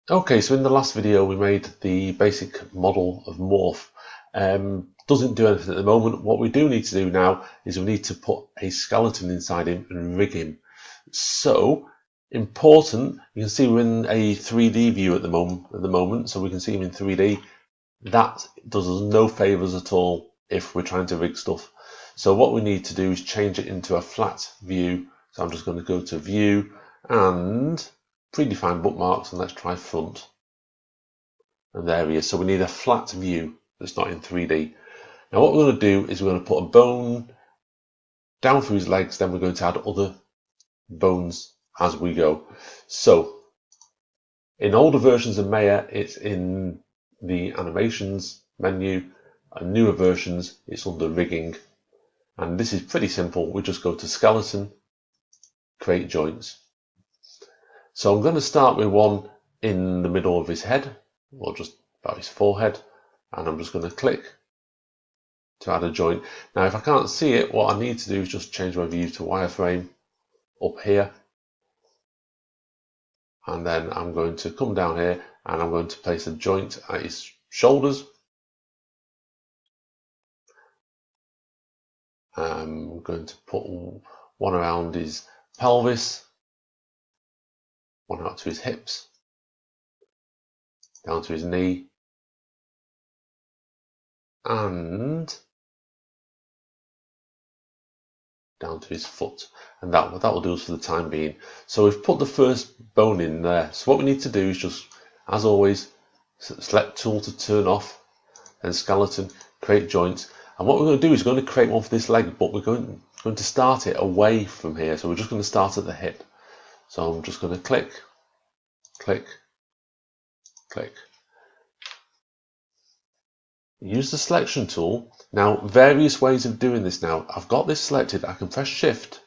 Okay, so in the last video we made the basic model of Morph. Doesn't do anything at the moment. What we do need to do now is we need to put a skeleton inside him and rig him. So important, you can see we're in a 3D view at the moment, so we can see him in 3D. That does us no favours at all if we're trying to rig stuff. So what we need to do is change it into a flat view. So I'm just going to go to View and Predefine Bookmarks, and let's try Front. And there he is. So we need a flat view that's not in 3D. Now what we're going to do is we're going to put a bone down through his legs, then we're going to add other bones as we go. So in older versions of Maya, it's in the animations menu, and newer versions, it's under rigging. And this is pretty simple. We just go to skeleton, create joints. So I'm going to start with one in the middle of his head, or just about his forehead, and I'm just going to click to add a joint. Now if I can't see it, what I need to do is just change my view to wireframe up here, and then I'm going to come down here and I'm going to place a joint at his shoulders. I'm going to put one around his pelvis, one out to his hips, down to his knee, and down to his foot, and that will do us for the time being. So we've put the first bone in there. So what we need to do is just, as always, select tool to turn off, then skeleton, create joints. And what we're going to do is we're going to create one for this leg, but we're going to start it away from here. So we're just going to start at the hip. So I'm just going to click, click, click. Use the selection tool. Now, various ways of doing this now. I've got this selected. I can press Shift.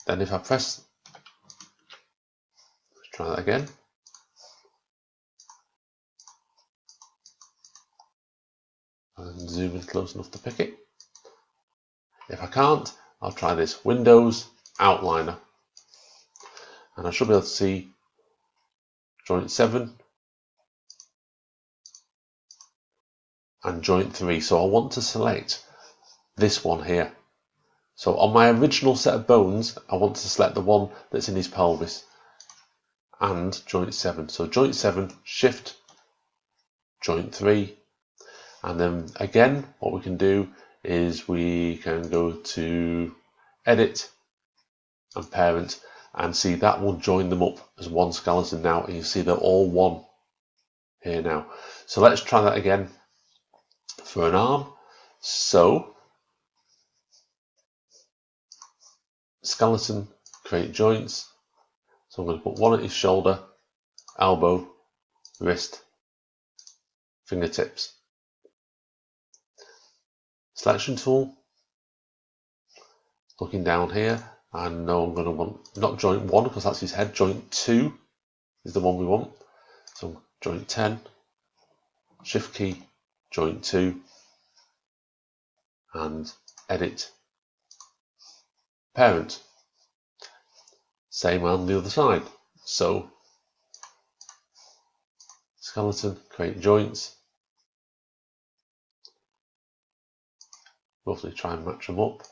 Then if I press, let's try that again. And zoom in close enough to pick it. If I can't, I'll try this. Windows, Outliner. And I should be able to see joint 7 and joint 3. So I want to select this one here. So on my original set of bones, I want to select the one that's in his pelvis and joint 7. So joint 7, Shift, joint 3. And then again, what we can do is we can go to Edit and Parent, and see that will join them up as one skeleton now, and you see they're all one here now. So let's try that again for an arm. So skeleton, create joints. So I'm going to put one at his shoulder, elbow, wrist, fingertips. Selection tool, looking down here, and now I'm going to want not joint 1 because that's his head, joint 2 is the one we want. So joint 10, Shift key, joint 2, and Edit, Parent. Same on the other side. So skeleton, create joints. Roughly try and match them up.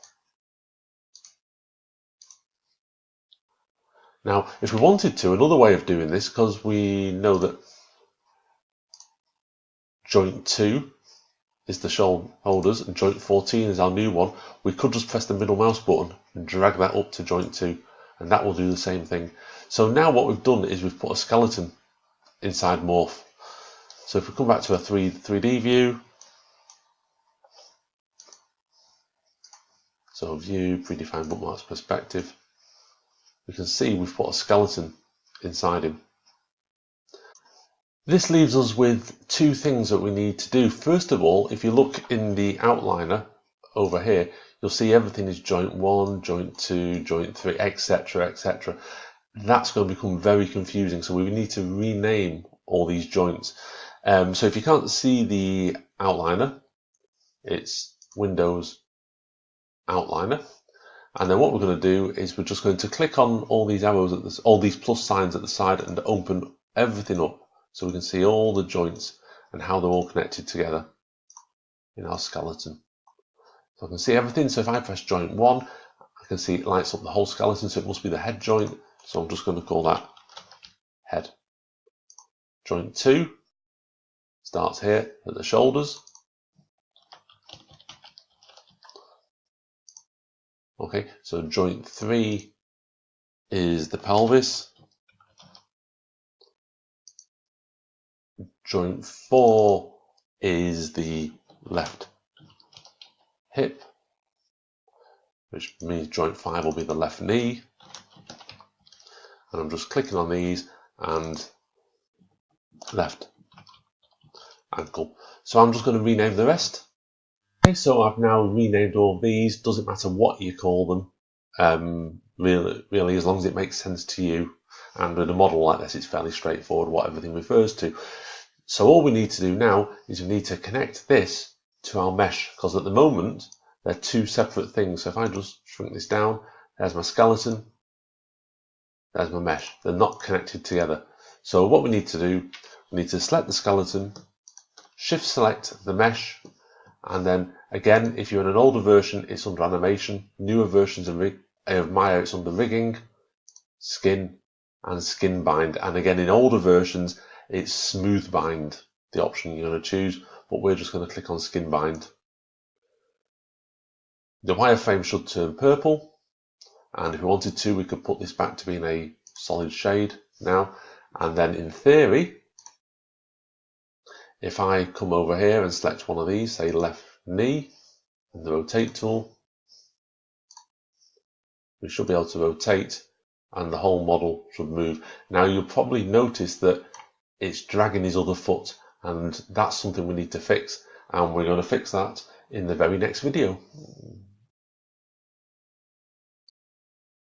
Now, if we wanted to, another way of doing this, because we know that joint 2 is the shoulders and joint 14 is our new one, we could just press the middle mouse button and drag that up to joint 2, and that will do the same thing. So now what we've done is we've put a skeleton inside Morph. So if we come back to a 3D view, so View, Predefine Bookmarks, Perspective, we can see we've put a skeleton inside him. This leaves us with two things that we need to do. First of all, if you look in the outliner over here, you'll see everything is joint 1, joint 2, joint 3, etc, etc. That's going to become very confusing, so we need to rename all these joints. So if you can't see the outliner, it's Windows, Outliner, and then what we're going to do is we're just going to click on all these arrows all these plus signs at the side and open everything up so we can see all the joints and how they're all connected together in our skeleton. So I can see everything. So if I press joint 1, I can see it lights up the whole skeleton, so it must be the head joint. So I'm just going to call that head. Joint 2 starts here at the shoulders. Okay, so joint 3 is the pelvis. Joint 4 is the left hip, which means joint 5 will be the left knee. And I'm just clicking on these, and left ankle. So I'm just going to rename the rest. Okay, so I've now renamed all these. Doesn't matter what you call them, really, as long as it makes sense to you. And with a model like this, it's fairly straightforward what everything refers to. So all we need to do now is we need to connect this to our mesh, because at the moment they're two separate things. So if I just shrink this down, there's my skeleton, there's my mesh. They're not connected together. So what we need to do, we need to select the skeleton, shift select the mesh, and then again, if you're in an older version, it's under animation. Newer versions of Maya, it's under rigging, skin, and skin bind. And again, in older versions, it's smooth bind, the option you're going to choose, but we're just going to click on skin bind. The wireframe should turn purple, and if we wanted to, we could put this back to being a solid shade now. And then in theory, if I come over here and select one of these, say left knee, and the rotate tool, we should be able to rotate and the whole model should move. Now you'll probably notice that it's dragging his other foot, and that's something we need to fix, and we're going to fix that in the very next video.